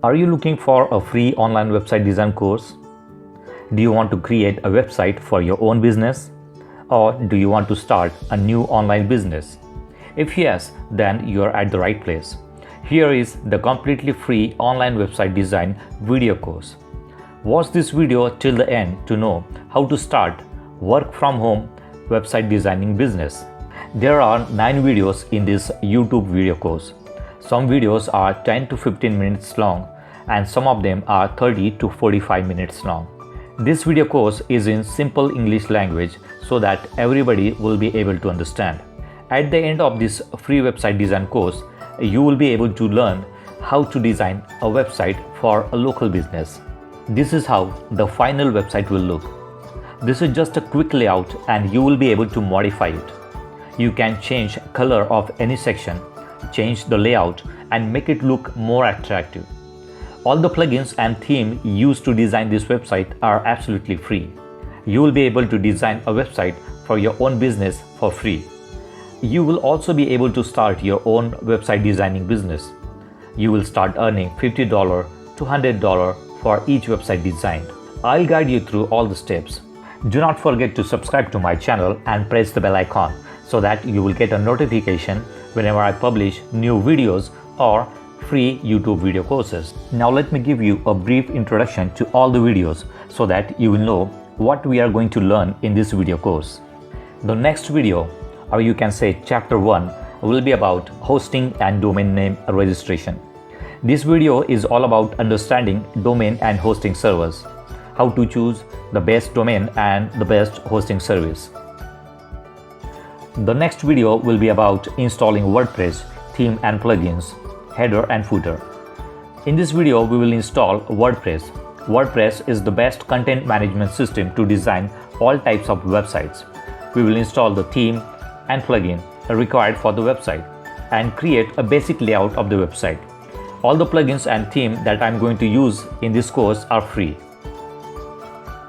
Are you looking for a free online website design course? Do you want to create a website for your own business? Or do you want to start a new online business? If yes, then you are at the right place. Here is the completely free online website design video course. Watch this video till the end to know how to start work from home website designing business. There are 9 videos in this YouTube video course. Some videos are 10 to 15 minutes long and some of them are 30 to 45 minutes long. This video course is in simple English language so that everybody will be able to understand. At the end of this free website design course, you will be able to learn how to design a website for a local business. This is how the final website will look. This is just a quick layout and you will be able to modify it. You can change color of any section, change the layout and make it look more attractive. All the plugins and theme used to design this website are absolutely free. You will be able to design a website for your own business for free. You will also be able to start your own website designing business. You will start earning $50 to $100 for each website designed. I'll guide you through all the steps. Do not forget to subscribe to my channel and press the bell icon so that you will get a notification whenever I publish new videos or free YouTube video courses. Now let me give you a brief introduction to all the videos so that you will know what we are going to learn in this video course. The next video, or you can say chapter 1, will be about hosting and domain name registration. This video is all about understanding domain and hosting servers, how to choose the best domain and the best hosting service. The next video will be about installing WordPress, theme and plugins, header and footer. In this video, we will install WordPress. WordPress is the best content management system to design all types of websites. We will install the theme and plugin required for the website and create a basic layout of the website. All the plugins and theme that I'm going to use in this course are free.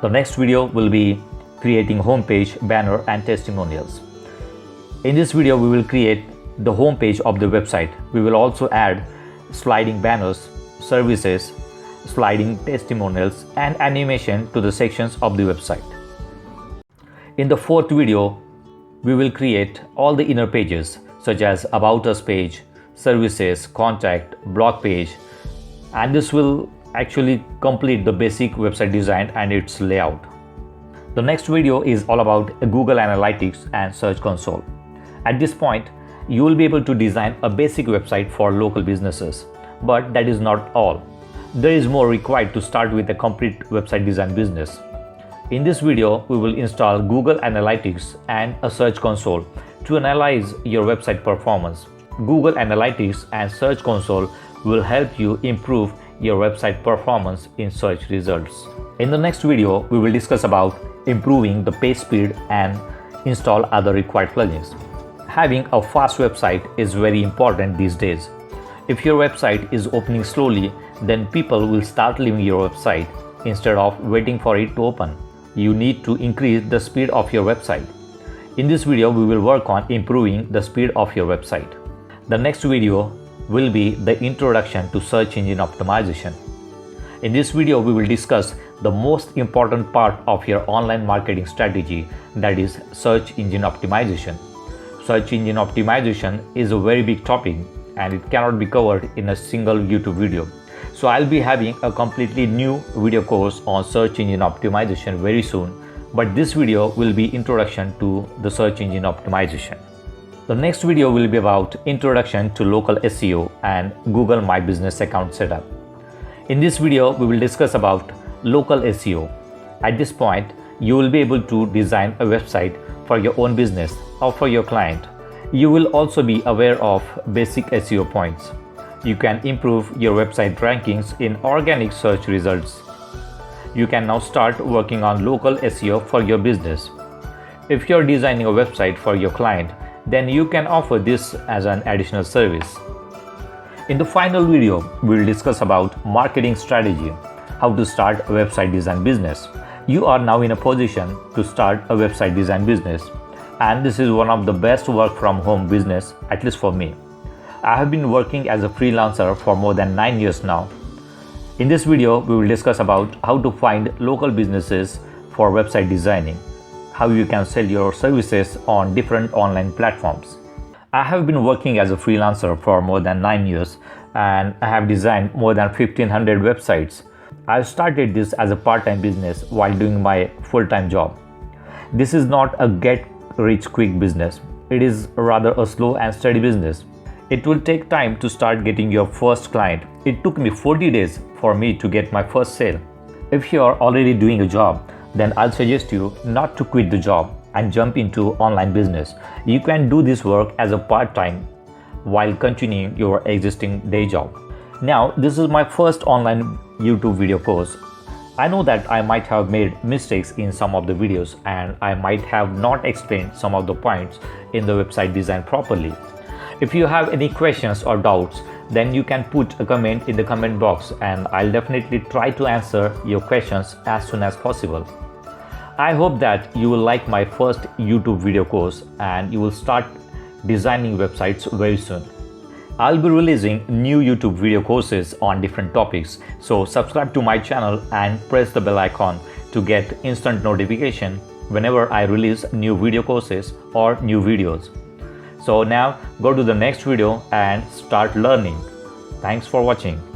The next video will be creating homepage, banner and testimonials. In this video, we will create the homepage of the website. We will also add sliding banners, services, sliding testimonials and animation to the sections of the website. In the fourth video, we will create all the inner pages such as About Us page, services, contact, blog page, and this will actually complete the basic website design and its layout. The next video is all about Google Analytics and Search Console. At this point, you will be able to design a basic website for local businesses, but that is not all. There is more required to start with a complete website design business. In this video, we will install Google Analytics and a Search Console to analyze your website performance. Google Analytics and Search Console will help you improve your website performance in search results. In the next video, we will discuss about improving the page speed and install other required plugins. Having a fast website is very important these days. If your website is opening slowly, then people will start leaving your website instead of waiting for it to open. You need to increase the speed of your website. In this video, we will work on improving the speed of your website. The next video will be the introduction to search engine optimization. In this video, we will discuss the most important part of your online marketing strategy, that is search engine optimization. Search engine optimization is a very big topic and it cannot be covered in a single YouTube video. So I'll be having a completely new video course on search engine optimization very soon, but this video will be introduction to the search engine optimization. The next video will be about introduction to local SEO and Google My Business account setup. In this video, we will discuss about local SEO. At this point, you will be able to design a website for your own business or for your client. You will also be aware of basic SEO points. You can improve your website rankings in organic search results. You can now start working on local SEO for your business. If you're designing a website for your client, then you can offer this as an additional service. In the final video, we will discuss about marketing strategy, how to start a website design business. You are now in a position to start a website design business, and this is one of the best work from home business, at least for me. I have been working as a freelancer for more than 9 years now. In this video, we will discuss about how to find local businesses for website designing, how you can sell your services on different online platforms. I have been working as a freelancer for more than 9 years and I have designed more than 1500 websites. I started this as a part-time business while doing my full-time job. This is not a get-rich-quick business. It is rather a slow and steady business. It will take time to start getting your first client. It took me 40 days for me to get my first sale. If you are already doing a job, then I'll suggest you not to quit the job and jump into online business. You can do this work as a part-time while continuing your existing day job. Now, this is my first online YouTube video course. I know that I might have made mistakes in some of the videos and I might have not explained some of the points in the website design properly. If you have any questions or doubts, then you can put a comment in the comment box and I'll definitely try to answer your questions as soon as possible. I hope that you will like my first YouTube video course and you will start designing websites very soon. I'll be releasing new YouTube video courses on different topics, so subscribe to my channel and press the bell icon to get instant notification whenever I release new video courses or new videos. So now go to the next video and start learning. Thanks for watching.